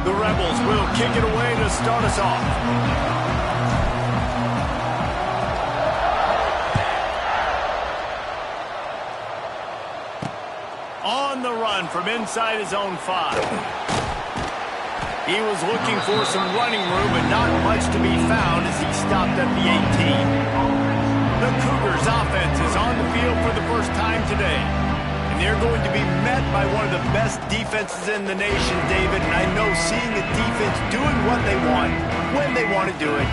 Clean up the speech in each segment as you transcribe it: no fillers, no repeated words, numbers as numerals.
The Rebels will kick it away to start us off. On the run from inside his own 5. He was looking for some running room, but not much to be found as he stopped at the 18. The Cougars offense is on the field for the first time today. And they're going to be met by one of the best defenses in the nation, David. And I know seeing a defense doing what they want, when they want to do it,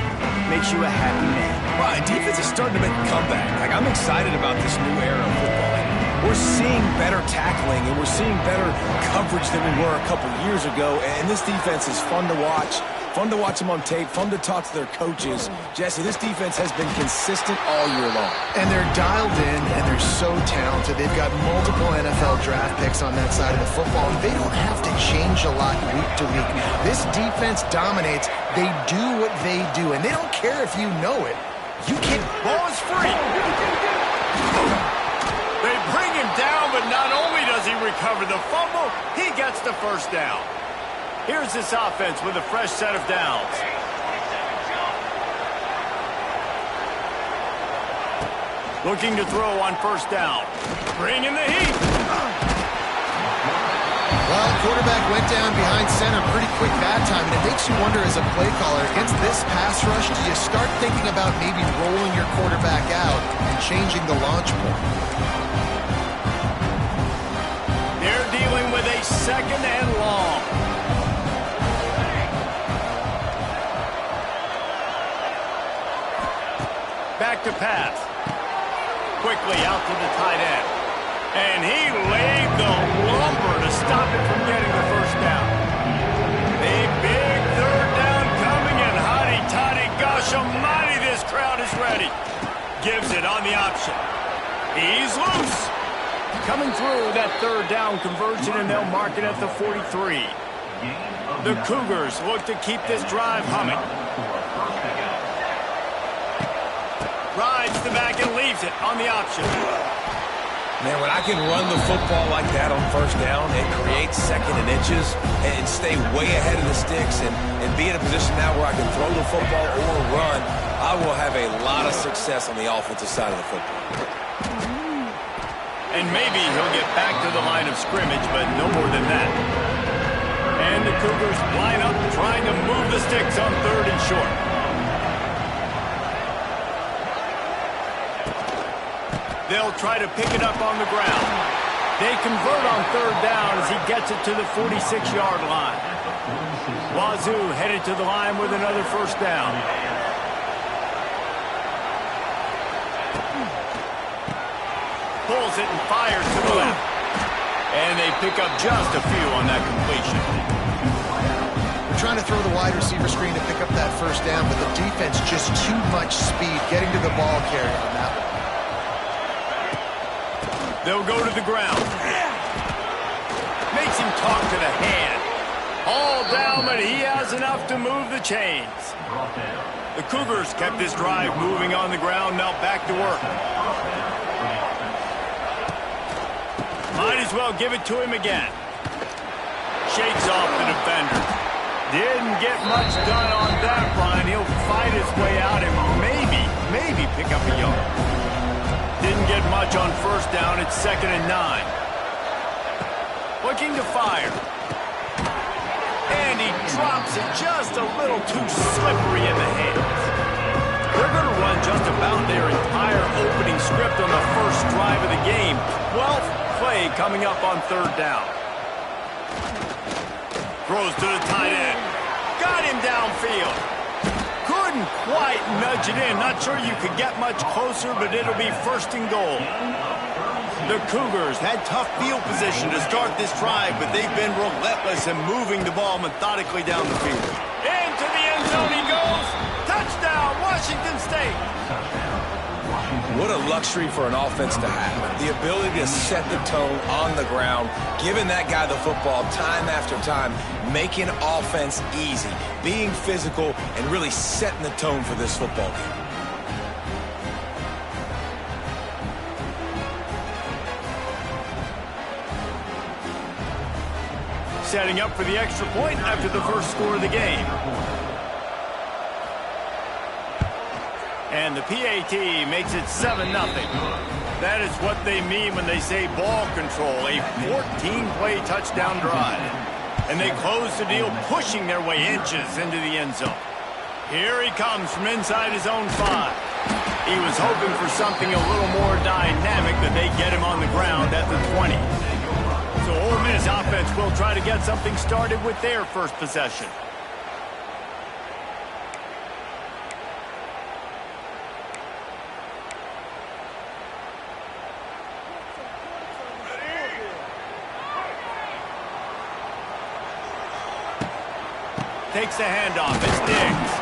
makes you a happy man. Right, defense is starting to make a comeback. I'm excited about this new era of football. We're seeing better tackling, and we're seeing better coverage than we were a couple years ago. And this defense is fun to watch. Fun to watch them on tape, fun to talk to their coaches. Jesse, this defense has been consistent all year long. And they're dialed in, and they're so talented. They've got multiple NFL draft picks on that side of the football, and they don't have to change a lot week to week. This defense dominates. They do what they do, and they don't care if you know it. You can. Ball is free. They bring him down, but not only does he recover the fumble, he gets the first down. Here's this offense with a fresh set of downs. Looking to throw on first down. Bring in the heat. Well, quarterback went down behind center pretty quick that time, and it makes you wonder as a play caller, against this pass rush, do you start thinking about maybe rolling your quarterback out and changing the launch point? They're dealing with a second and long. Back to pass. Quickly out to the tight end. And he laid the lumber to stop it from getting the first down. A big third down coming, and hotty-toddy, gosh almighty, this crowd is ready. Gives it on the option. He's loose. Coming through that third down conversion, and they'll mark it at the 43. The Cougars look to keep this drive humming. Rides the back and leaves it on the option. Man, when I can run the football like that on first down and create second and inches and stay way ahead of the sticks and be in a position now where I can throw the football or run, I will have a lot of success on the offensive side of the football. And maybe he'll get back to the line of scrimmage, but no more than that. And the Cougars line up trying to move the sticks on third and short. They'll try to pick it up on the ground. They convert on third down as he gets it to the 46-yard line. Wazoo headed to the line with another first down. Pulls it and fires to the left. And they pick up just a few on that completion. We're trying to throw the wide receiver screen to pick up that first down, but the defense just too much speed getting to the ball carrier on that one. They'll go to the ground. Makes him talk to the hand. All down, but he has enough to move the chains. The Cougars kept this drive moving on the ground, now back to work. Might as well give it to him again. Shakes off the defender. Didn't get much done on that run. He'll fight his way out and maybe pick up a yard. Didn't get much on first down. It's 2nd and 9. Looking to fire. And he drops it just a little too slippery in the hands. They're going to run just about their entire opening script on the first drive of the game. 12th play coming up on third down. Throws to the tight end. Got him downfield. Couldn't quite nudge it in. Not sure you could get much closer, but it'll be 1st and goal. The Cougars had tough field position to start this drive, but they've been relentless in moving the ball methodically down the field. Into the end zone he goes. Touchdown, Washington State. What a luxury for an offense to have. The ability to set the tone on the ground, giving that guy the football time after time, making offense easy, being physical, and really setting the tone for this football game. setting up for the extra point after the first score of the game. And the PAT makes it 7-0. That is what they mean when they say ball control, a 14-play touchdown drive. And they close the deal, pushing their way inches into the end zone. Here he comes from inside his own 5. He was hoping for something a little more dynamic, that they get him on the ground at the 20. So Ole Miss offense will try to get something started with their first possession. Takes the handoff. It's Diggs.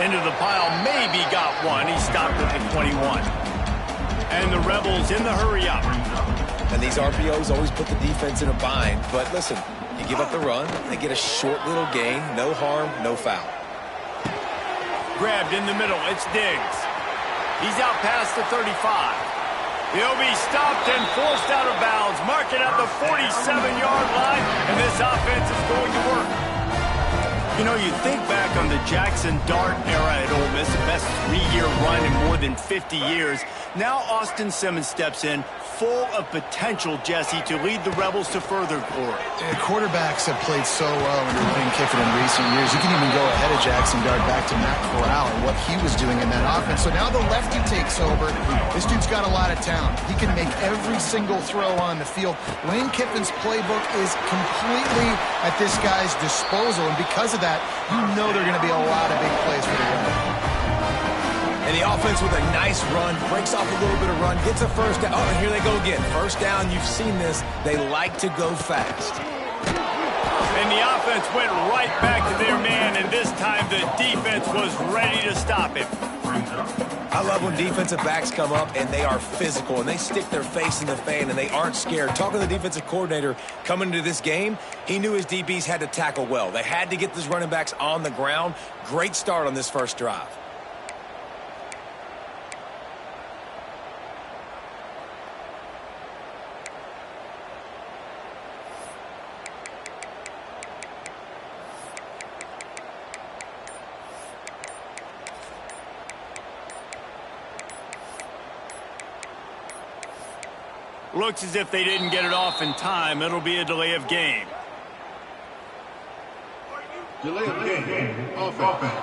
Into the pile. Maybe got one. He stopped at the 21. And the Rebels in the hurry-up. And these RPOs always put the defense in a bind. But listen, you give up the run, they get a short little gain. No harm, no foul. Grabbed in the middle. It's Diggs. He's out past the 35. He'll be stopped and forced out of bounds. Mark it at the 47-yard line. And this offense is going to work. You know, you think back on the Jackson Dart era at Ole Miss, the best 3-year run in more than 50 years. Now Austin Simmons steps in, full of potential, Jesse, to lead the Rebels to further glory. Quarterbacks have played so well under Lane Kiffin in recent years. You can even go ahead of Jackson Dart back to Matt Corral and what he was doing in that offense. So now the lefty takes over. This dude's got a lot of talent. He can make every single throw on the field. Lane Kiffin's playbook is completely at this guy's disposal, and because of that, you know there are going to be a lot of big plays for the Rebels. And the offense with a nice run, breaks off a little bit of run, gets a first down. Oh, and here they go again. First down, you've seen this. They like to go fast. And the offense went right back to their man, and this time the defense was ready to stop him. I love when defensive backs come up and they are physical and they stick their face in the fan and they aren't scared. Talking to the defensive coordinator coming into this game, he knew his DBs had to tackle well. They had to get these running backs on the ground. Great start on this first drive. Looks as if they didn't get it off in time. It'll be a delay of game. Delay of game. Offense.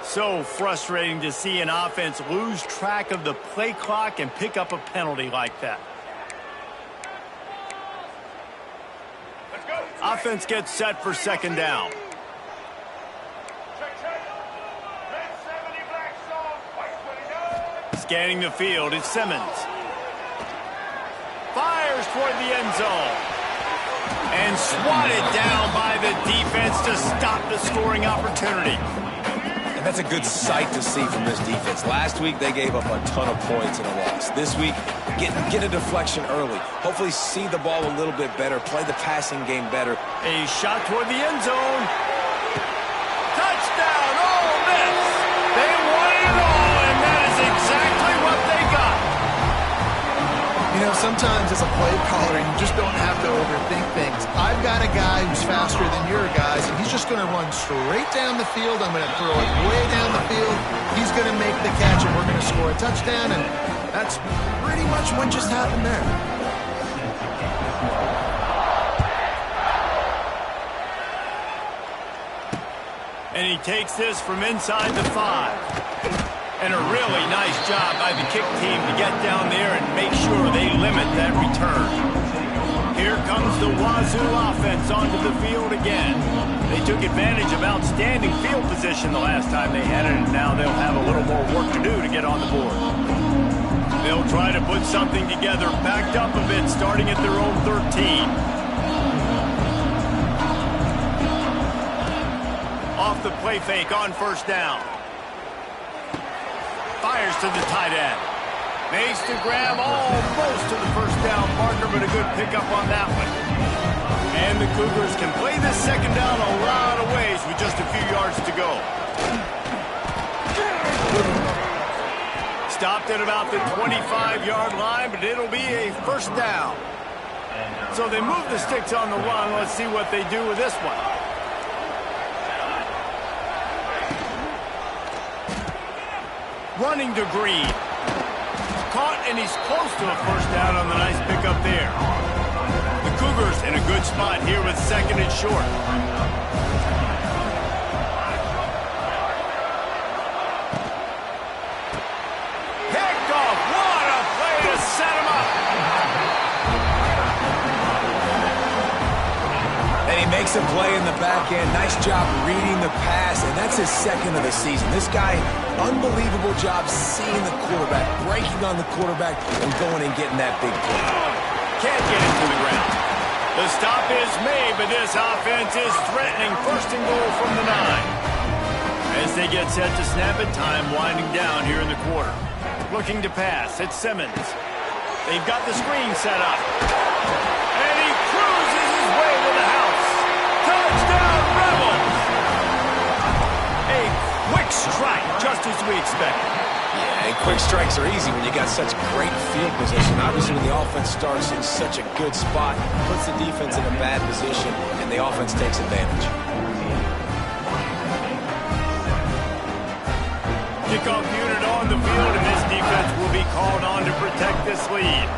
So frustrating to see an offense lose track of the play clock and pick up a penalty like that. Offense gets set for second down. Scanning the field, it's Simmons. Fires toward the end zone. And swatted down by the defense to stop the scoring opportunity. And that's a good sight to see from this defense. Last week, they gave up a ton of points in a loss. This week, get a deflection early. Hopefully see the ball a little bit better, play the passing game better. A shot toward the end zone. Touchdown, Ole Miss. They won it all, and that is exactly what they got. You know, sometimes as a play caller, you just don't have to overthink things. I've got a guy who's faster than your guys, and he's just going to run straight down the field. I'm going to throw it way down the field. He's going to make the catch, and we're going to score a touchdown, and that's pretty much what just happened there. And he takes this from inside the 5. And a really nice job by the kick team to get down there and make sure they limit that return. Here comes the Wazoo offense onto the field again. They took advantage of outstanding field position the last time they had it, and now they'll have a little more work to do to get on the board. They'll try to put something together, backed up a bit, starting at their own 13. Off the play fake on first down. Fires to the tight end. Makes the grab almost to the first down marker, but a good pickup on that one. And the Cougars can play this second down a lot of ways with just a few yards to go. Stopped at about the 25-yard line, but it'll be a first down. So they move the sticks on the run. Let's see what they do with this one. Running to Green. Caught, and he's close to a first down on the nice pickup there. The Cougars in a good spot here with second and short. Picked off. What a play to set him up. And he makes a play in the back end. Nice job reading the pass, and that's his second of the season. This guy, unbelievable job seeing the quarterback, breaking on the quarterback, and going and getting that big play. Can't get it to the ground. The stop is made, but this offense is threatening. First and goal from the 9. As they get set to snap it, time winding down here in the quarter. Looking to pass, it's Simmons. They've got the screen set up. And he cruises his way to the house. Touchdown, Rebels! A quick strike, just as we expected. Yeah, and quick strikes are easy when you got such great field position. Obviously, when the offense starts in such a good spot, puts the defense in a bad position, and the offense takes advantage. Kickoff unit on the field, and this defense will be called on to protect this lead.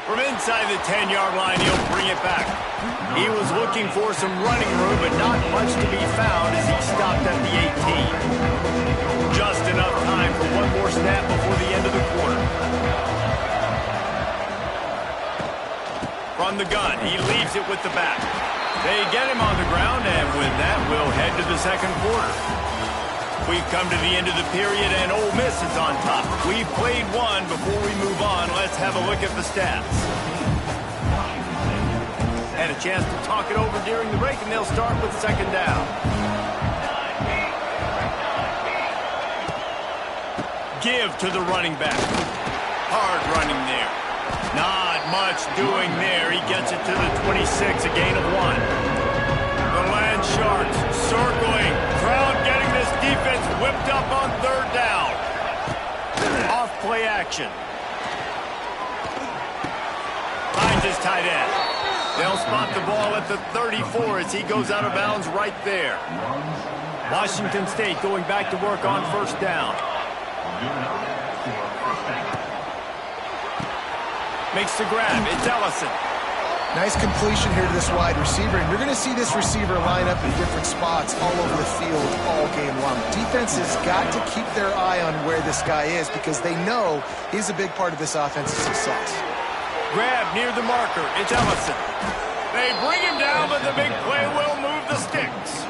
From inside the 10-yard line, he'll bring it back. He was looking for some running room, but not much to be found as he stopped at the 18. Just enough time for one more snap before the end of the quarter. From the gun, he leaves it with the back. They get him on the ground, and with that, we'll head to the second quarter. We've come to the end of the period, and Ole Miss is on top. We've played one. Before we move on, let's have a look at the stats. Had a chance to talk it over during the break, and they'll start with second down. Give to the running back. Hard running there. Not much doing there. He gets it to the 26, a gain of 1. The Land Sharks circling. Crowd getting this defense whipped up on third down. Off play action. Finds his tight end. They'll spot the ball at the 34 as he goes out of bounds right there. Washington State going back to work on first down. Makes the grab. It's Ellison. Nice completion here to this wide receiver, and you're going to see this receiver line up in different spots all over the field all game long. Defense has got to keep their eye on where this guy is because they know he's a big part of this offense's success. Grab near the marker. It's Ellison. They bring him down, but the big play will move the sticks.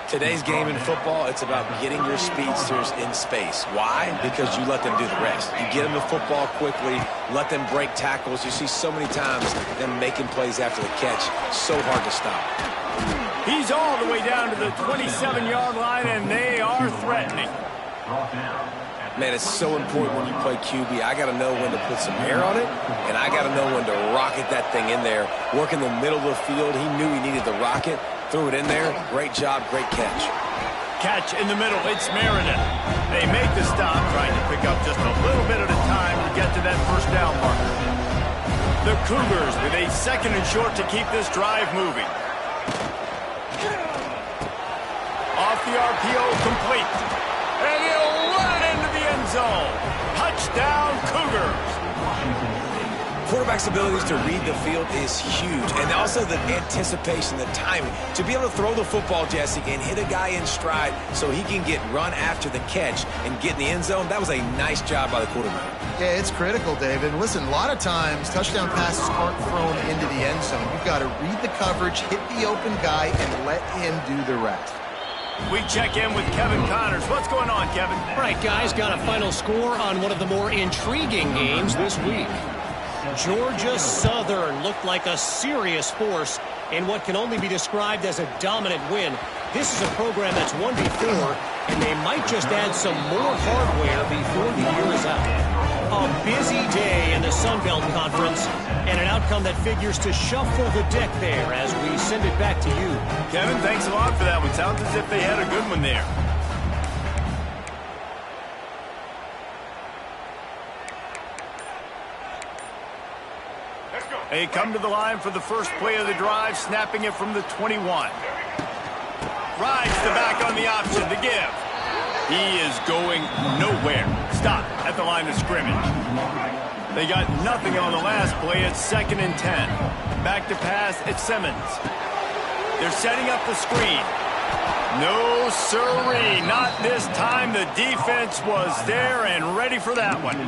Today's game in football, it's about getting your speedsters in space. Why? Because you let them do the rest. You get them the football quickly, let them break tackles. You see so many times them making plays after the catch. So hard to stop. He's all the way down to the 27-yard line, and they are threatening. Man, it's so important when you play QB. I got to know when to put some air on it, and I got to know when to rocket that thing in there. Work in the middle of the field. He knew he needed the rocket. Threw it in there. Great job, great catch. Catch in the middle. It's Meredith. They make the stop, trying to pick up just a little bit at a time to get to that first down marker. The Cougars with a second and short to keep this drive moving. Off the RPO, complete. And he'll run it into the end zone. Touchdown, Cougars. Quarterback's abilities to read the field is huge, and also the anticipation, the timing. To be able to throw the football, Jesse, and hit a guy in stride so he can get run after the catch and get in the end zone, that was a nice job by the quarterback. Yeah, it's critical, David. Listen, a lot of times touchdown passes aren't thrown into the end zone. You've got to read the coverage, hit the open guy, and let him do the rest. We check in with Kevin Connors. What's going on, Kevin? All right, guys, got a final score on one of the more intriguing games this week. Georgia Southern looked like a serious force in what can only be described as a dominant win. This is a program that's won before, and they might just add some more hardware before the year is out. A busy day in the Sun Belt Conference, and an outcome that figures to shuffle the deck there as we send it back to you. Kevin, thanks a lot for that one. Sounds as if they had a good one there. They come to the line for the first play of the drive, snapping it from the 21. Rides the back on the option to give. He is going nowhere. Stop at the line of scrimmage. They got nothing on the last play. It's 2nd and 10. Back to pass, it's Simmons. They're setting up the screen. No, sirree, not this time. The defense was there and ready for that one.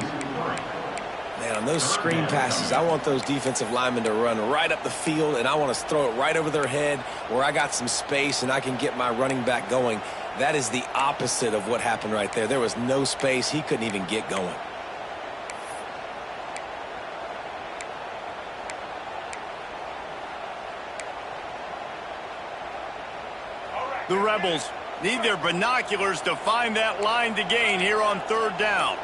Man, on those screen passes, I want those defensive linemen to run right up the field, and I want to throw it right over their head where I got some space and I can get my running back going. That is the opposite of what happened right there. There was no space. He couldn't even get going. The Rebels need their binoculars to find that line to gain here on 3rd down.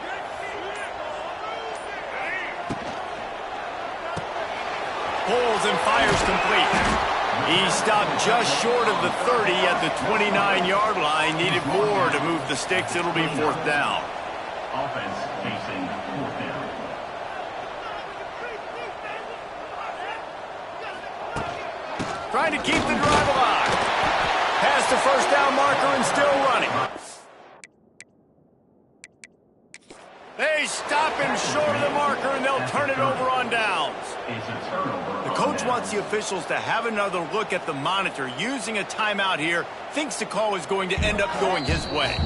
Pulls and fires complete. He stopped just short of the 30 at the 29-yard line. Needed more to move the sticks. It'll be 4th down. Offense facing 4th down. Trying to keep the drive alive. Past the first down marker and still running. They stop him short of the marker and they'll turn it over on downs. The coach wants the officials to have another look at the monitor. Using a timeout here, thinks the call is going to end up going his way.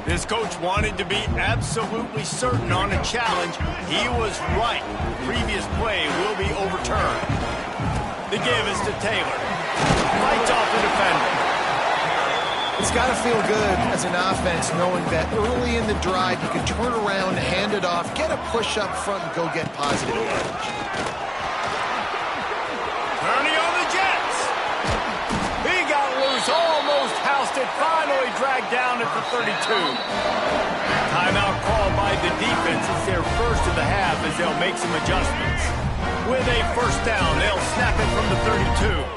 This coach wanted to be absolutely certain on a challenge. He was right. The previous play will be overturned. The give is to Taylor. Fights off the defender. It's got to feel good as an offense knowing that early in the drive you can turn around, hand it off, get a push up front, and go get positive yardage. Turning on the Jets. He got loose, almost housed it, finally dragged down at the 32. Timeout called by the defense. It's their first of the half as they'll make some adjustments. With a first down, they'll snap it from the 32.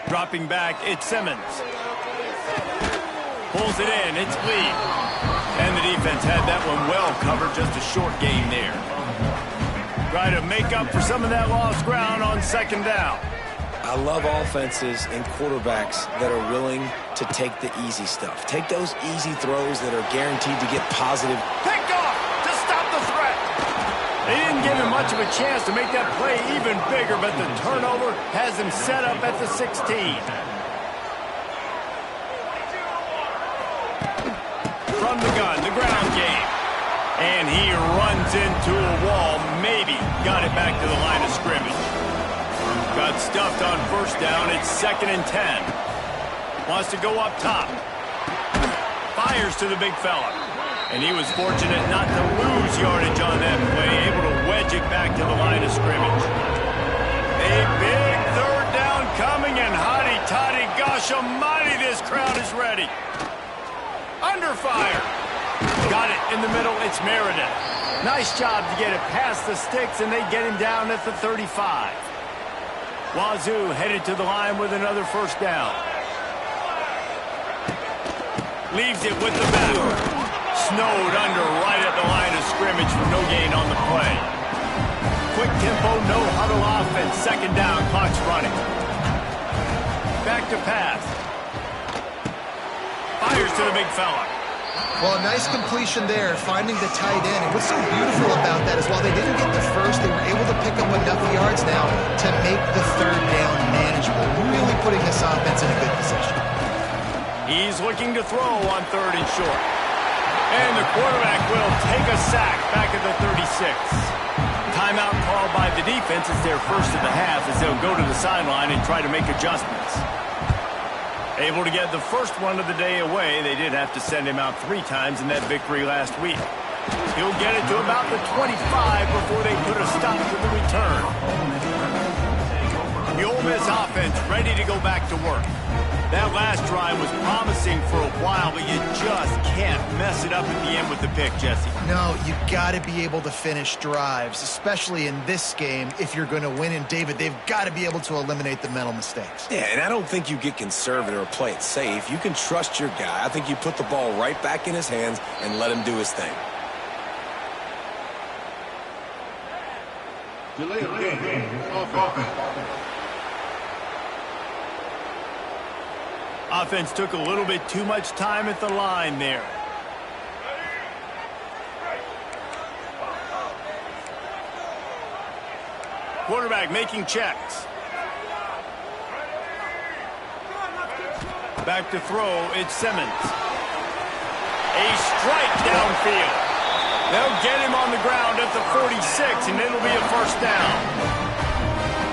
Dropping back, it's Simmons. Pulls it in, it's Lee. And the defense had that one well covered, just a short gain there. Try to make up for some of that lost ground on 2nd down. I love offenses and quarterbacks that are willing to take the easy stuff. Take those easy throws that are guaranteed to get positive. Picked off to stop the threat. They didn't give him much of a chance to make that play even bigger, but the turnover has him set up at the 16. From the gun, the ground game. And he runs into a wall, maybe got it back to the line of scrimmage. Got stuffed on first down, it's 2nd and 10. Wants to go up top. Fires to the big fella. And he was fortunate not to lose yardage on that play, able to wedge it back to the line of scrimmage. A big 3rd down coming, and hotty-toddy, gosh almighty, this crowd is ready. Under fire. Got it in the middle, it's Meredith. Nice job to get it past the sticks, and they get him down at the 35. Wazoo headed to the line with another first down. Leaves it with the back. Snowed under right at the line of scrimmage for no gain on the play. Quick tempo, no huddle offense. 2nd down, clock's running. Back to pass. Fires to the big fella. Well, a nice completion there, finding the tight end. And what's so beautiful about that is while they didn't get the first, they were able to pick up enough yards now to make the 3rd down manageable, really putting this offense in a good position. He's looking to throw on 3rd and short. And the quarterback will take a sack back at the 36. Timeout called by the defense. It's their first of the half as they'll go to the sideline and try to make adjustments. Able to get the first one of the day away. They did have to send him out 3 times in that victory last week. He'll get it to about the 25 before they put a stop to the return. The Ole Miss offense ready to go back to work. That last drive was promising for a while, but you just can't mess it up at the end with the pick, Jesse. No, you got to be able to finish drives, especially in this game if you're going to win. And, David, they've got to be able to eliminate the mental mistakes. Yeah, and I don't think you get conservative or play it safe. You can trust your guy. I think you put the ball right back in his hands and let him do his thing. Delay of game. Offense. Offense took a little bit too much time at the line there. Quarterback making checks. Back to throw, it's Simmons. A strike downfield. They'll get him on the ground at the 46, and it'll be a first down.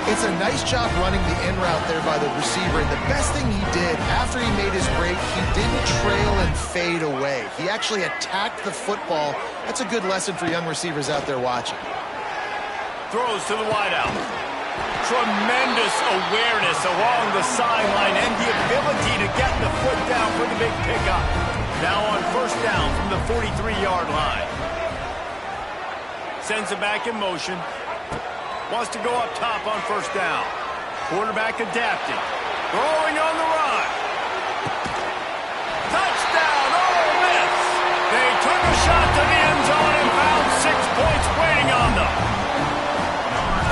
It's a nice job running the in route there by the receiver. And the best thing he did after he made his break, he didn't trail and fade away. He actually attacked the football. That's a good lesson for young receivers out there watching. Throws to the wideout. Tremendous awareness along the sideline and the ability to get the foot down for the big pickup. Now on first down from the 43-yard line. Sends it back in motion. Wants to go up top on first down. Quarterback adapting. Throwing on the run. Touchdown, Ole Miss. They took a shot to the end zone and found 6 points waiting on them.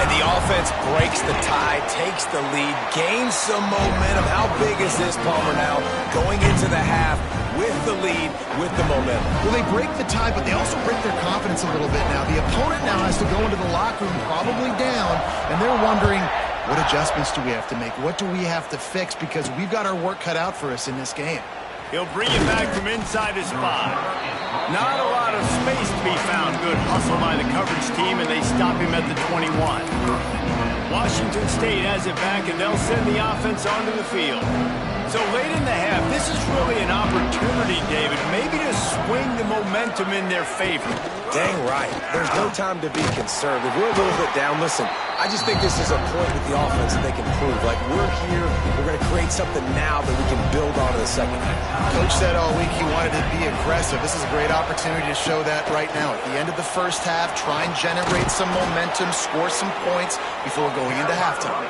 And the offense breaks the tie, takes the lead, gains some momentum. How big is this, Palmer, now? Going into the half with the lead, with the momentum. Well, they break the tie, but they also break their confidence a little bit now. The opponent now has to go into the locker room probably down, and they're wondering, what adjustments do we have to make? What do we have to fix? Because we've got our work cut out for us in this game. He'll bring it back from inside his spot. Not a lot of space to be found. Good hustle by the coverage team, and they stop him at the 21. Washington State has it back, and they'll send the offense onto the field. So late in the half, this is really an opportunity, David, maybe to swing the momentum in their favor. Dang right. There's no time to be conservative. We're a little bit down. Listen, I just think this is a point with the offense that they can prove. Like, we're here, we're going to create something now that we can build on in the second half. Coach said all week he wanted to be aggressive. This is a great opportunity to show that right now. At the end of the first half, try and generate some momentum, score some points before going into halftime.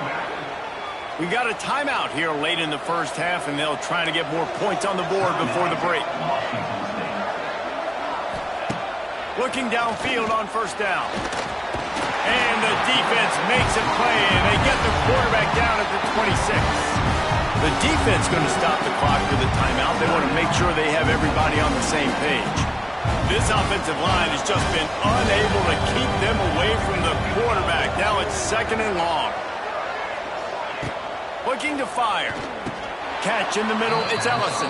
We got a timeout here late in the first half, and they'll try to get more points on the board before the break. Looking downfield on first down. And the defense makes a play, and they get the quarterback down at the 26. The defense going to stop the clock with a timeout. They want to make sure they have everybody on the same page. This offensive line has just been unable to keep them away from the quarterback. Now it's second and long. Looking to fire. Catch in the middle, it's Ellison.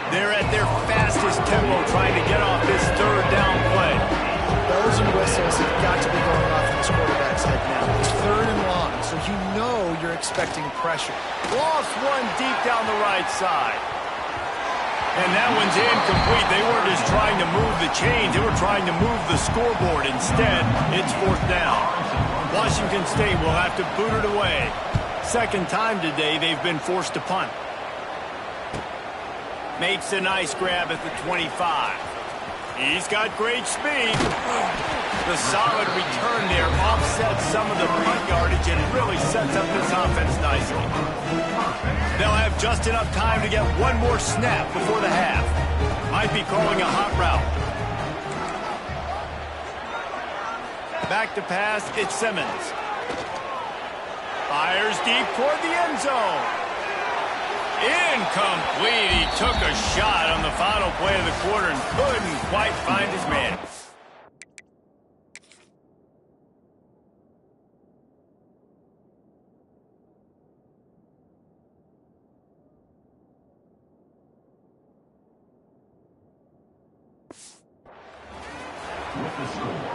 They're at their fastest tempo trying to get off this third down play. Bells and whistles have got to be going off in this quarterback's head now. It's third and long, so you know you're expecting pressure. Lost one deep down the right side. And that one's incomplete. They weren't just trying to move the chains, they were trying to move the scoreboard. Instead, it's fourth down. Washington State will have to boot it away. Second time today they've been forced to punt. Makes a nice grab at the 25. He's got great speed. The solid return there offsets some of the punt yardage and really sets up this offense nicely. They'll have just enough time to get one more snap before the half. Might be calling a hot route. Back to pass, it's Simmons. Fires deep toward the end zone. Incomplete. He took a shot on the final play of the quarter and couldn't quite find his man.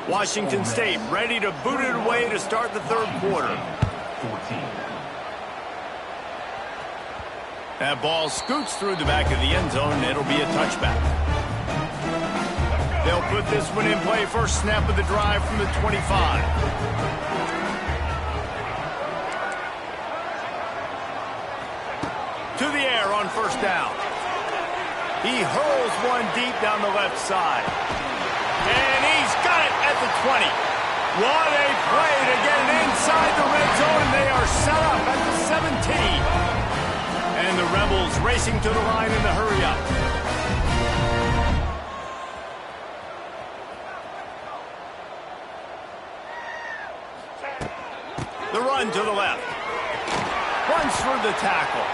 Washington State ready to boot it away to start the third quarter. 14. That ball scoots through the back of the end zone, and it'll be a touchback. They'll put this one in play. First snap of the drive from the 25. To the air, there on first down. He hurls one deep down the left side. And he's got it at the 20. What a play to get it inside the red zone, and they are set up at the 17. And the Rebels racing to the line in the hurry-up. The run to the left. Runs through the tackle.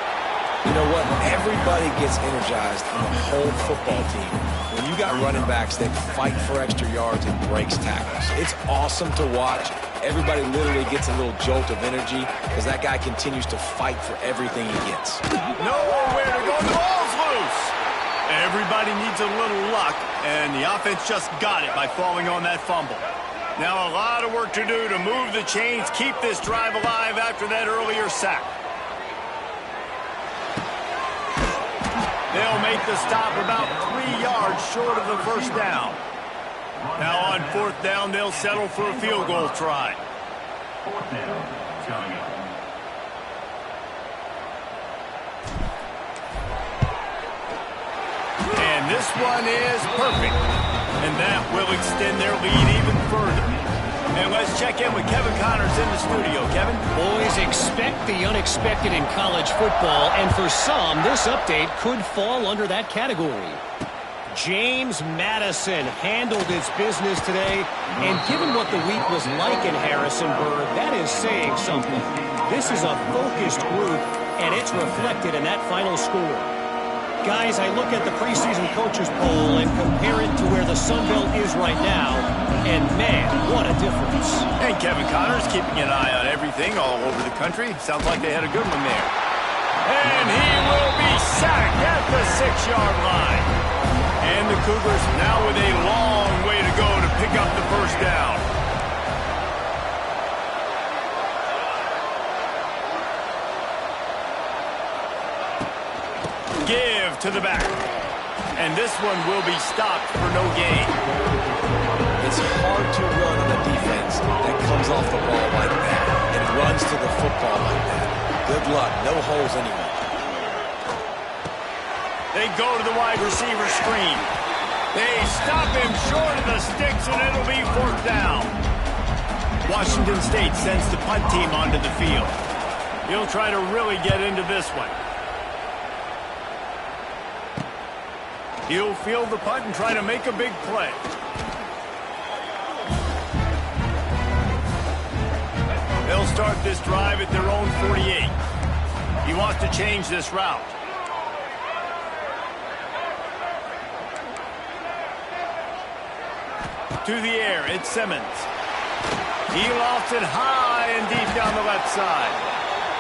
You know what? Everybody gets energized on the whole football team. When you got running backs that fight for extra yards and breaks tackles. It's awesome to watch. Everybody literally gets a little jolt of energy because that guy continues to fight for everything he gets. Nowhere to go. The ball's loose. Everybody needs a little luck, and the offense just got it by falling on that fumble. Now a lot of work to do to move the chains, keep this drive alive after that earlier sack. They'll make the stop about 3 yards short of the first down. Now on fourth down, they'll settle for a field goal try. Fourth down, coming up. And this one is perfect. And that will extend their lead even further. And let's check in with Kevin Connors in the studio. Kevin? Boys, expect the unexpected in college football, and for some, this update could fall under that category. James Madison handled his business today, and given what the week was like in Harrisonburg, that is saying something. This is a focused group, and it's reflected in that final score. Guys, I look at the preseason coaches poll and compare it to where the Sun Belt is right now, and man, what a difference. And Kevin Connors keeping an eye on everything all over the country. Sounds like they had a good one there. And he will be sacked at the 6-yard line. And the Cougars now with a long way to go to pick up the first down. Give to the back. And this one will be stopped for no gain. It's hard to run on a defense that comes off the ball like that and runs to the football like that. Good luck. No holes anywhere. They go to the wide receiver screen. They stop him short of the sticks, and it'll be fourth down. Washington State sends the punt team onto the field. He'll try to really get into this one. He'll field the punt and try to make a big play. They'll start this drive at their own 48. He wants to change this route. To the air, it's Simmons. He lofts it high and deep down the left side.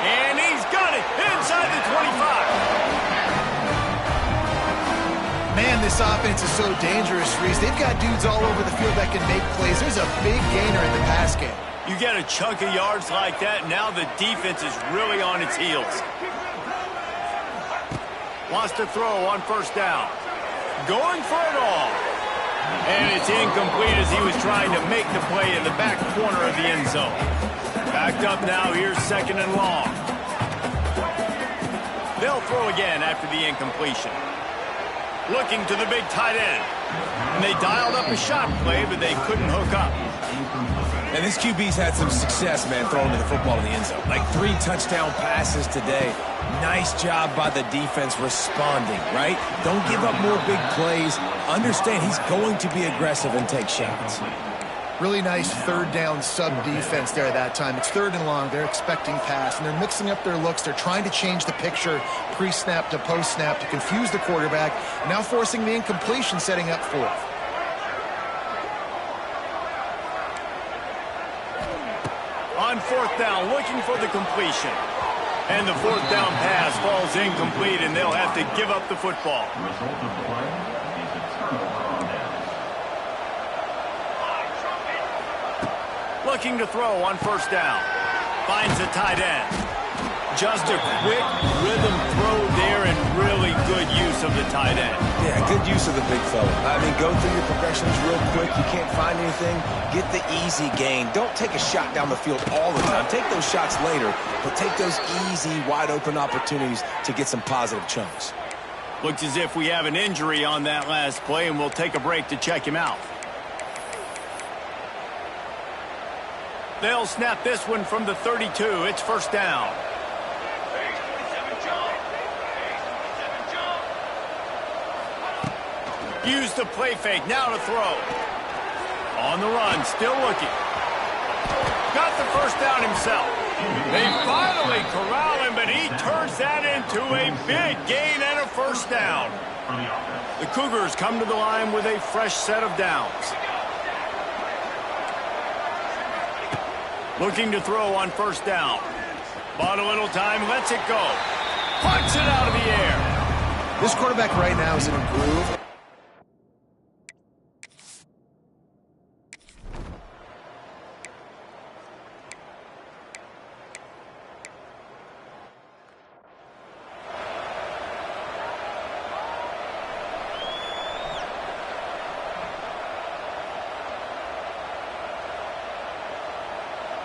And he's got it inside the 25. Man, this offense is so dangerous, Reese. They've got dudes all over the field that can make plays. There's a big gainer in the pass game. You get a chunk of yards like that, now the defense is really on its heels. Wants to throw on first down. Going for it all. And it's incomplete as he was trying to make the play in the back corner of the end zone. Backed up now, here's second and long. They'll throw again after the incompletion. Looking to the big tight end. And they dialed up a shot play, but they couldn't hook up. And this QB's had some success, man, throwing to the football in the end zone. Like 3 touchdown passes today. Nice job by the defense responding, right? Don't give up more big plays. Understand he's going to be aggressive and take shots. Really nice third down sub-defense there that time. It's third and long. They're expecting pass, and they're mixing up their looks. They're trying to change the picture pre-snap to post-snap to confuse the quarterback, now forcing the incompletion, setting up fourth. On fourth down, looking for the completion. And the fourth down pass falls incomplete, and they'll have to give up the football. The result of the play is a turnover on down. Looking to throw on first down. Finds a tight end. Just a quick rhythm throw there and really good use of of the tight end. Yeah, good use of the big fella. I mean, go through your progressions real quick. You can't find anything, get the easy gain. Don't take a shot down the field all the time. Take those shots later, but take those easy, wide-open opportunities to get some positive chunks. Looks as if we have an injury on that last play, and we'll take a break to check him out. They'll snap this one from the 32. It's first down. Use the play fake. Now to throw. On the run. Still looking. Got the first down himself. They finally corral him, but he turns that into a big gain and a first down. The Cougars come to the line with a fresh set of downs. Looking to throw on first down. Bought a little time, lets it go. Punts it out of the air. This quarterback right now is in a groove.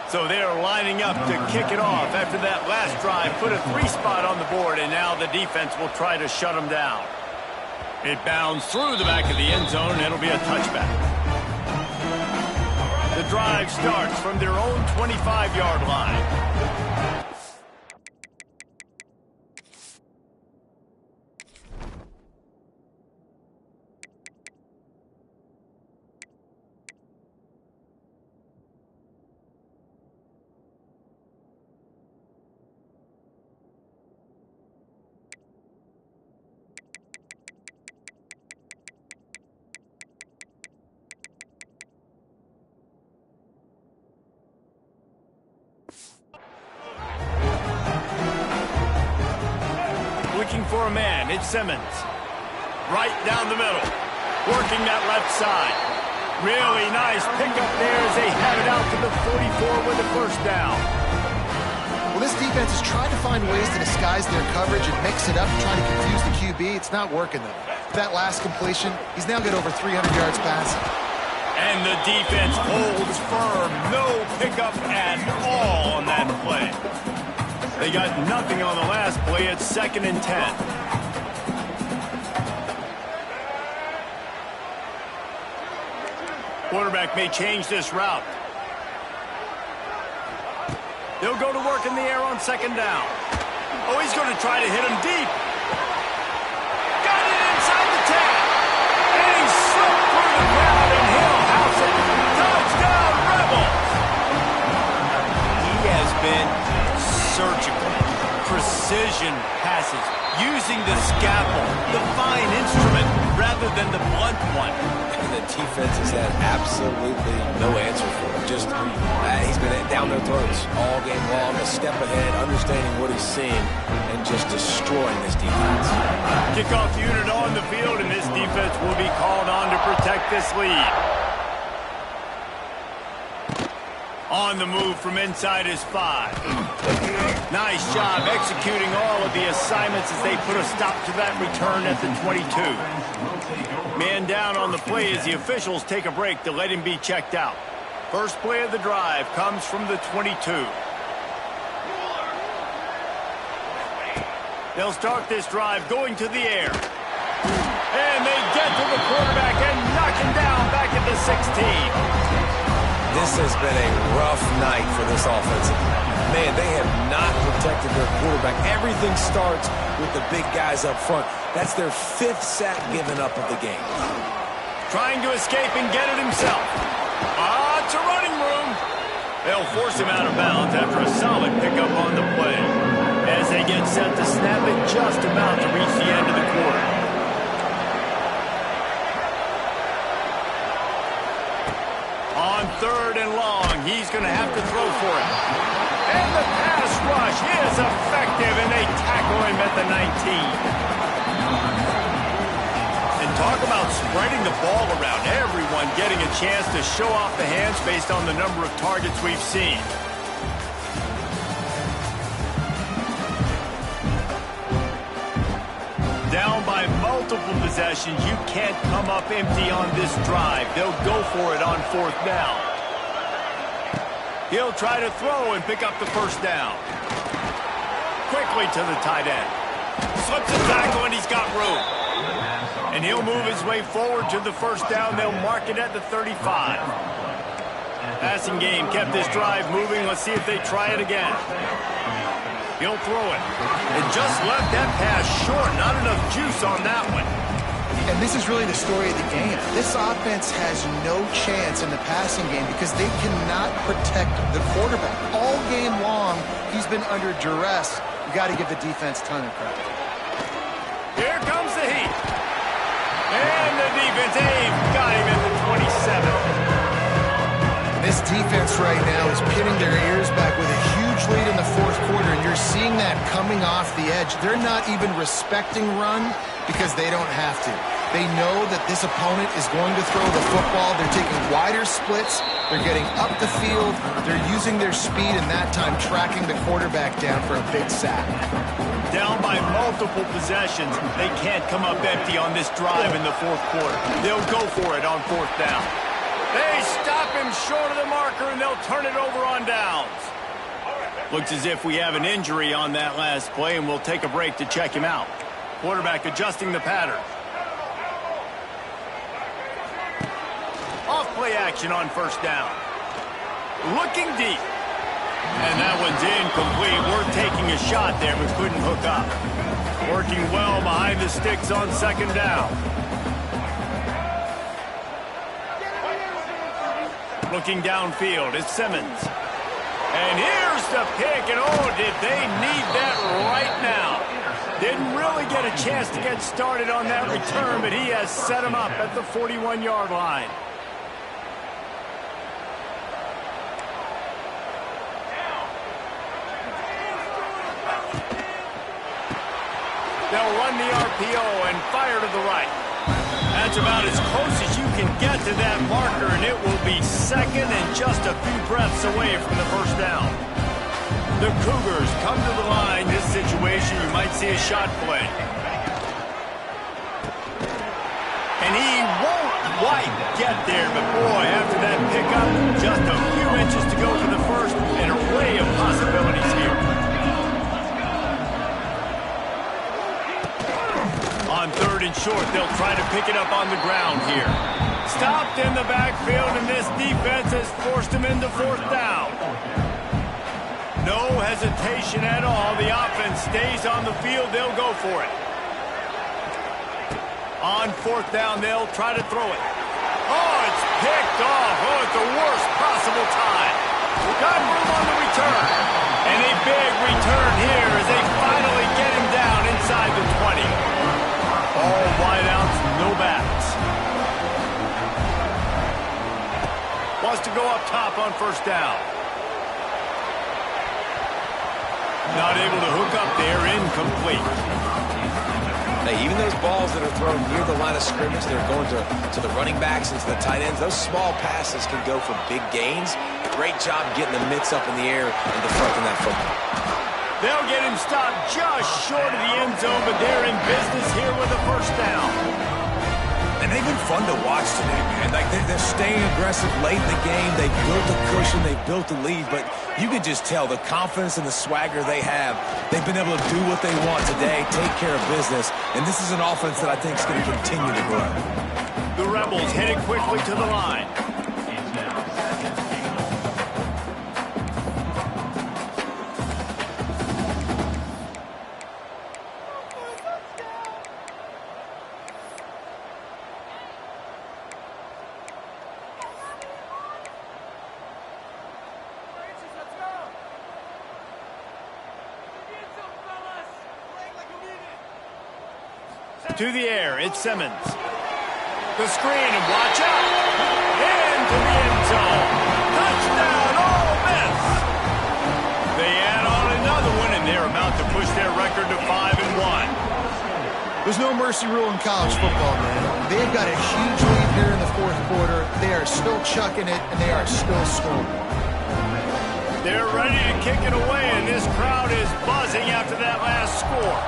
So they're lining up to kick it off after that last drive. Put a 3-spot on the board, and now the defense will try to shut them down. It bounds through the back of the end zone, and it'll be a touchback. The drive starts from their own 25-yard line. Looking for a man, it's Simmons. Right down the middle. Working that left side. Really nice pickup there as they have it out to the 44 with the first down. Well, this defense is trying to find ways to disguise their coverage and mix it up, trying to confuse the QB. It's not working, though. That last completion, he's now got over 300 yards passing. And the defense holds firm. No pickup at all on that play. They got nothing on the last play. It's 2nd and 10. Quarterback may change this route. They'll go to work in the air on 2nd down. Oh, he's going to try to hit him deep. Got it inside the 10. And he slipped through the crowd, and he'll house it. Touchdown, Rebels! He has been surgical, precision passes, using the scalpel, the fine instrument, rather than the blunt one. And the defense has had absolutely no answer for him. Just, he's been down their throats all game long, a step ahead, understanding what he's seeing, and just destroying this defense. Kickoff unit on the field, and this defense will be called on to protect this lead. On the move from inside his 5. Nice job executing all of the assignments as they put a stop to that return at the 22. Man down on the play as the officials take a break to let him be checked out. First play of the drive comes from the 22. They'll start this drive going to the air. And they get to the quarterback and knock him down back at the 16. This has been a rough night for this offensive line. Man, they have not protected their quarterback. Everything starts with the big guys up front. That's their 5th sack given up of the game. Trying to escape and get it himself. It's a running room. They'll force him out of bounds after a solid pickup on the play. As they get set to snap it, just about to reach the end of the quarter. On 3rd and long, he's going to have to throw for it. And the pass rush is effective, and they tackle him at the 19. And talk about spreading the ball around. Everyone getting a chance to show off the hands based on the number of targets we've seen. Down by multiple multiple possessions. You can't come up empty on this drive. They'll go for it on 4th down. He'll try to throw and pick up the 1st down. Quickly to the tight end. Slips a tackle and he's got room. And he'll move his way forward to the 1st down. They'll mark it at the 35. Passing game kept this drive moving. Let's see if they try it again. He'll throw it. And just left that pass short. Not enough juice on that one. And this is really the story of the game. This offense has no chance in the passing game because they cannot protect the quarterback. All game long, he's been under duress. You got to give the defense a ton of credit. Here comes the heat. And the defense, they've got him at the 27. This defense right now is pinning their ears back with a huge lead in the 4th quarter, and you're seeing that coming off the edge. They're not even respecting run because they don't have to. They know that this opponent is going to throw the football. They're taking wider splits. They're getting up the field. They're using their speed, and that time tracking the quarterback down for a big sack. Down by multiple possessions. They can't come up empty on this drive in the 4th quarter. They'll go for it on 4th down. They stop him short of the marker, and they'll turn it over on downs. Looks as if we have an injury on that last play, and we'll take a break to check him out. Quarterback adjusting the pattern. Off-play action on 1st down. Looking deep. And that one's incomplete. Worth taking a shot there, but couldn't hook up. Working well behind the sticks on 2nd down. Looking downfield, it's Simmons. And here's the pick, and oh, did they need that right now. Didn't really get a chance to get started on that return, but he has set him up at the 41-yard line. They'll run the RPO and fire to the right. That's about as close as you can get to that marker, and it will be 2nd and just a few breaths away from the 1st down. The Cougars come to the line. This situation, you might see a shot play. And he won't quite get there, but boy, after that pickup, just a few inches to go for the 1st, an array of possibilities here. On 3rd and short, they'll try to pick it up on the ground here. Stopped in the backfield, and this defense has forced him into 4th down. No hesitation at all. The offense stays on the field. They'll go for it. On 4th down, they'll try to throw it. Oh, it's picked off. Oh, at the worst possible time. Got room on the return. And a big return here as they finally get him down inside the 20. All wideouts, no backs. Wants to go up top on 1st down. Not able to hook up there, incomplete. Hey, even those balls that are thrown near the line of scrimmage, they're going to the running backs and to the tight ends. Those small passes can go for big gains. Great job getting the mitts up in the air and deflecting that football. They'll get him stopped just short of the end zone, but they're in business here with a 1st down. And they've been fun to watch today, man. Like they're staying aggressive late in the game. They've built a cushion. They've built a lead. But you can just tell the confidence and the swagger they have. They've been able to do what they want today, take care of business. And this is an offense that I think is going to continue to grow. The Rebels headed quickly to the line. To the air, it's Simmons. The screen, and watch out! Into the end zone. Touchdown, Ole Miss! They add on another one, and they're about to push their record to 5-1. There's no mercy rule in college football, man. They've got a huge lead here in the 4th quarter. They are still chucking it, and they are still scoring. They're ready to kick it away, and this crowd is buzzing after that last score.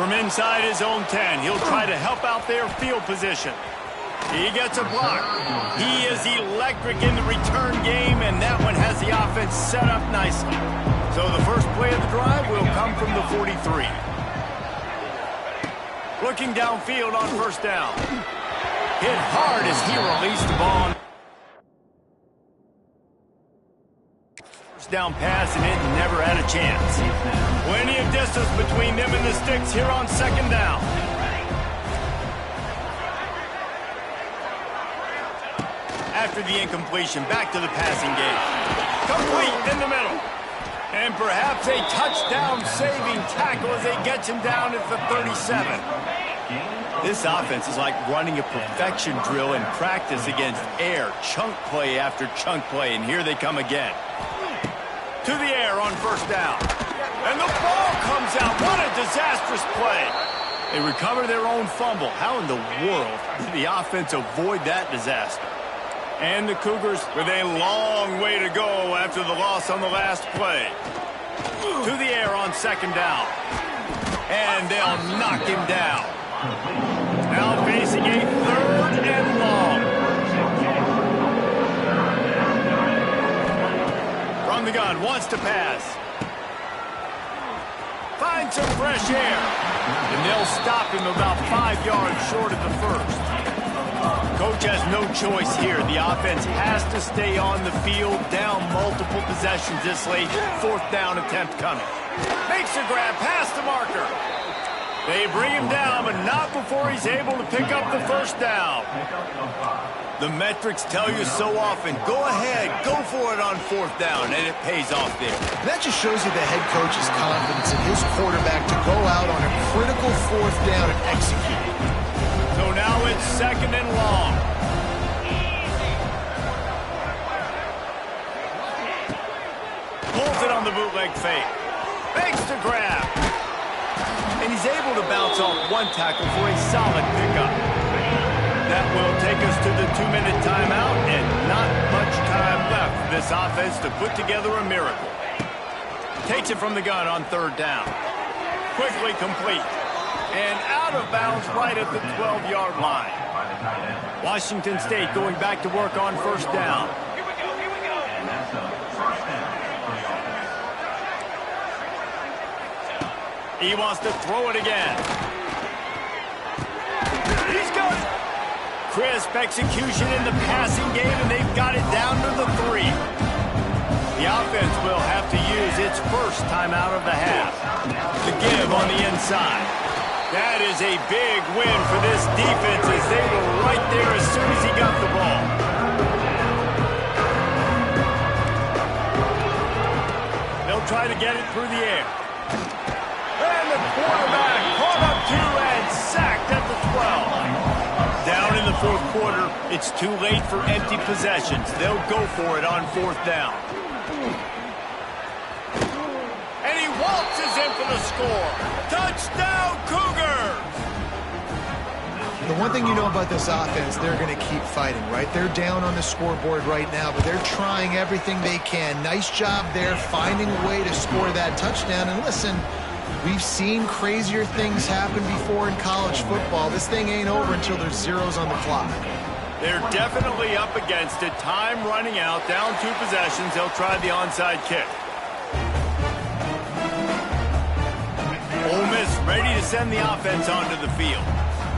From inside his own 10, he'll try to help out their field position. He gets a block. He is electric in the return game, and that one has the offense set up nicely. So the first play of the drive will come from the 43. Looking downfield on first down. Hit hard as he released the ball. First down pass, and it never had a chance. Plenty of distance between them and the sticks here on second down. After the incompletion, back to the passing game. Complete in the middle. And perhaps a touchdown-saving tackle as they get him down at the 37. This offense is like running a perfection drill in practice against air. Chunk play after chunk play, and here they come again. To the air on first down. And the ball comes out. What a disastrous play. They recover their own fumble. How in the world did the offense avoid that disaster? And the Cougars with a long way to go after the loss on the last play. To the air on second down. And they'll knock him down. Now facing a third and long. From the gun, wants to pass. Find some fresh air. And they'll stop him about 5 yards short of the first. Coach has no choice here. The offense has to stay on the field, down multiple possessions this late. Fourth down attempt coming. Makes a grab past the marker. They bring him down, but not before he's able to pick up the first down. The metrics tell you so often, go ahead, go for it on fourth down, and it pays off there. That just shows you the head coach's confidence in his quarterback to go out on a critical fourth down and execute. So now it's second and long. Pulls it on the bootleg fake. Makes the grab. And he's able to bounce off one tackle for a solid pickup. That will take us to the 2-minute timeout, and not much time left for this offense to put together a miracle. Takes it from the gun on third down. Quickly complete. And out of bounds right at the 12-yard line. Washington State going back to work on first down. He wants to throw it again. He's got it. Crisp execution in the passing game, and they've got it down to the 3. The offense will have to use its first timeout of the half. The give on the inside. That is a big win for this defense as they were right there as soon as he got the ball. They'll try to get it through the air. And the quarterback caught up to and sacked at the 12. Down in the fourth quarter, it's too late for empty possessions. They'll go for it on fourth down. And he waltzes in for the score. Touchdown, Cougars! The one thing you know about this offense, they're going to keep fighting, right? They're down on the scoreboard right now, but they're trying everything they can. Nice job there, finding a way to score that touchdown. And listen, we've seen crazier things happen before in college football. This thing ain't over until there's zeros on the clock. They're definitely up against it. Time running out, down 2 possessions. They'll try the onside kick. Ole Miss ready to send the offense onto the field.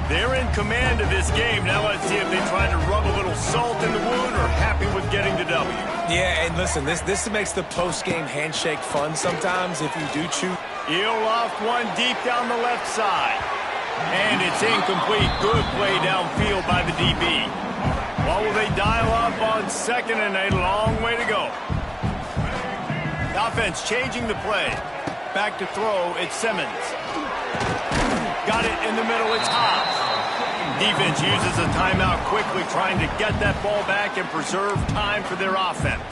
They're in command of this game. Now let's see if they try to rub a little salt in the wound or happy with getting the W. Yeah, and listen, this makes the post-game handshake fun sometimes if you do choose. He'll loft one deep down the left side. And it's incomplete. Good play downfield by the DB. What will they dial up on second and a long way to go? The offense changing the play. Back to throw, it's Simmons. Got it in the middle, it's Hobbs. Defense uses a timeout quickly, trying to get that ball back and preserve time for their offense.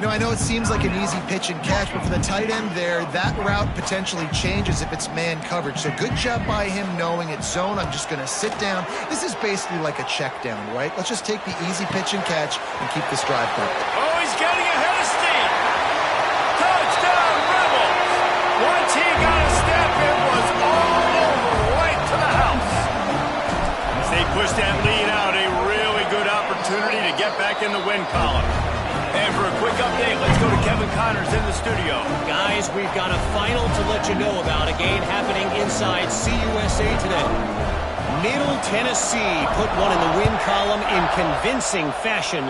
You know, I know it seems like an easy pitch and catch, but for the tight end there, that route potentially changes if it's man coverage. So good job by him knowing it's zone. I'm just going to sit down. This is basically like a check down, right? Let's just take the easy pitch and catch and keep this drive going. Oh, he's getting ahead of steam. Touchdown, Rebels. Once he got a step, it was all back in the win column. And for a quick update, let's go to Kevin Connors in the studio. Guys, we've got a final to let you know about, a game happening inside CUSA today. Middle Tennessee put one in the win column in convincing fashion.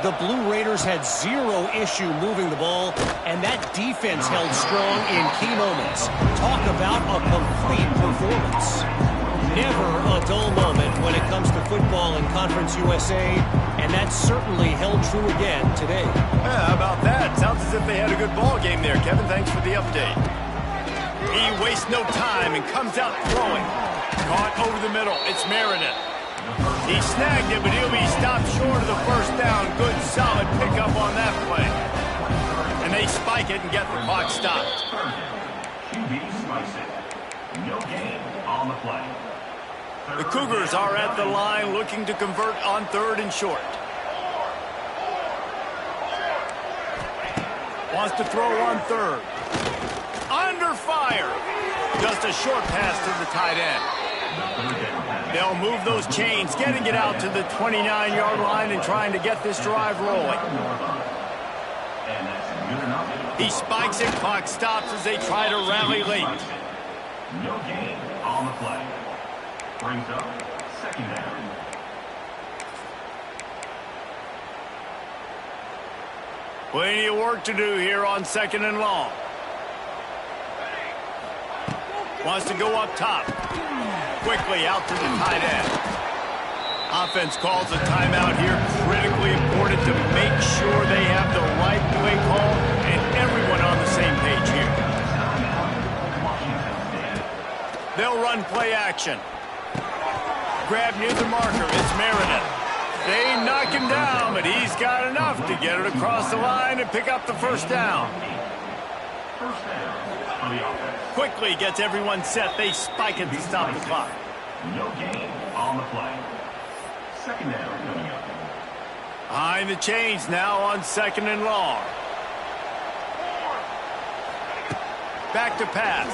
The Blue Raiders had zero issue moving the ball, and that defense held strong in key moments. Talk about a complete performance. Never a dull moment when it comes to football in Conference USA, and that certainly held true again today. Yeah, how about that? Sounds as if they had a good ball game there. Kevin, thanks for the update. He wastes no time and comes out throwing. Caught over the middle. It's Meredith. He snagged it, but he'll be stopped short of the first down. Good, solid pickup on that play. And they spike it and get the clock stopped. QB spikes it. No gain on the play. The Cougars are at the line looking to convert on 3rd and short. Wants to throw on 3rd. Under fire. Just a short pass to the tight end. They'll move those chains, getting it out to the 29-yard line and trying to get this drive rolling. He spikes it, clock stops as they try to rally late. No gain on the play. Brings up 2nd down. Plenty of work to do here on 2nd and long. Wants to go up top. Quickly out to the tight end. Offense calls a timeout here. Critically important to make sure they have the right play call and everyone on the same page here. They'll run play action. Grab near the marker. It's Meredith. They knock him down, but he's got enough to get it across the line and pick up the first down. First down on the offense. Quickly gets everyone set. They spike it to stop the clock. No gain on the play. 2nd down coming up. Behind the chains now on 2nd and long. Back to pass.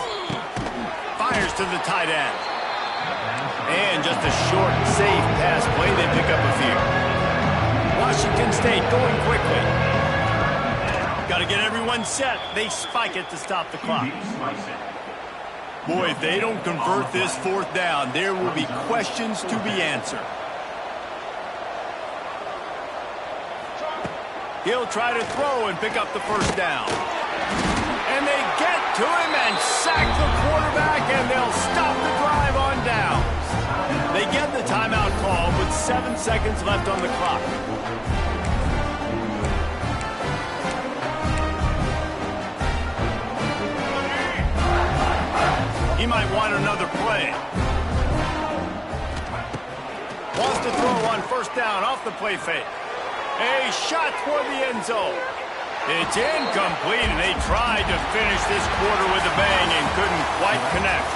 Fires to the tight end. And just a short, safe pass play. They pick up a few. Washington State going quickly. Got to get everyone set. They spike it to stop the clock. Boy, if they don't convert this 4th down, there will be questions to be answered. He'll try to throw and pick up the first down. And they get to him and sack the quarterback, and they'll stop the drive on down. They get the timeout call with 7 seconds left on the clock. He might want another play. Wants to throw on 1st down off the play fake. A shot toward the end zone. It's incomplete, and they tried to finish this quarter with a bang and couldn't quite connect.